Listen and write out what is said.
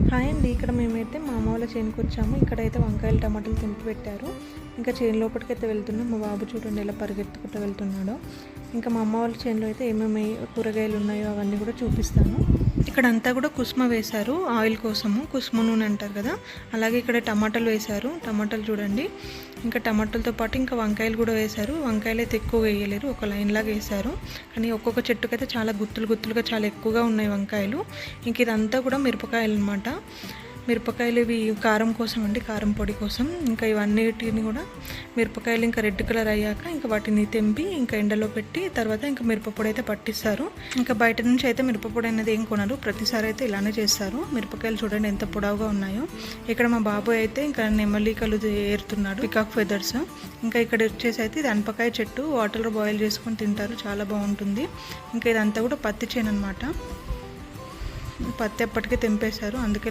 Hi అండి. ఇక్కడ మేమైతే మా అమ్మ వాళ్ళ చేనుకి వచ్చాము. ఇక్కడైతే వంకాయలు టమాటాలు తెంపి పెట్టారు. ఇంకా చేను లోపలికైతే వెళ్తున్నాం. మా బాబు చూడండి ఎలా పరిగెత్తుకుంటూ వెళ్తున్నాడో. ఇంకా మా అమ్మ వాళ్ళ చేనులో అయితే ఏమేమి కూరగాయలు ఉన్నాయో అవన్నీ కూడా చూపిస్తాను. ఇక్కడ అంతా కూడా కుసుమ వేశారు ఆయిల్ కోసము, కుసుమ నూనె అంటారు కదా. అలాగే ఇక్కడ టమాటాలు వేశారు. టమాటాలు చూడండి. ఇంకా టమాటాలతో పాటు ఇంకా వంకాయలు కూడా వేశారు. వంకాయలు అయితే ఎక్కువ వేయలేరు, ఒక లైన్ లాగా వేశారు. కానీ ఒక్కొక్క చెట్టుకైతే చాలా గుత్తులుగా చాలా ఎక్కువగా ఉన్నాయి వంకాయలు. ఇంక ఇదంతా కూడా మిరపకాయలు అనమాట. మిరపకాయలు ఇవి కారం కోసం అండి, కారం పొడి కోసం. ఇంకా ఇవన్నిటిని కూడా మిరపకాయలు ఇంకా రెడ్ కలర్ అయ్యాక ఇంకా వాటిని తెంపి ఇంకా ఎండలో పెట్టి తర్వాత ఇంకా మిరపపొడి అయితే పట్టిస్తారు. ఇంకా బయట నుంచి అయితే మిరపపొడి అనేది ఏం కొనరు, ప్రతిసారి అయితే ఇలానే చేస్తారు. మిరపకాయలు చూడండి ఎంత పొడవుగా ఉన్నాయో. ఇక్కడ మా బాబు అయితే ఇంకా నెమలికలు ఏరుతున్నాడు, పికాక్ ఫెదర్స్. ఇంకా ఇక్కడ వచ్చేసి అయితే ఇది అనపకాయ చెట్టు, వాటర్లో బాయిల్ చేసుకొని తింటారు, చాలా బాగుంటుంది. ఇంకా ఇదంతా కూడా పత్తి చేను అనమాట. పత్తి ఎప్పటికే తెంపేశారు, అందుకే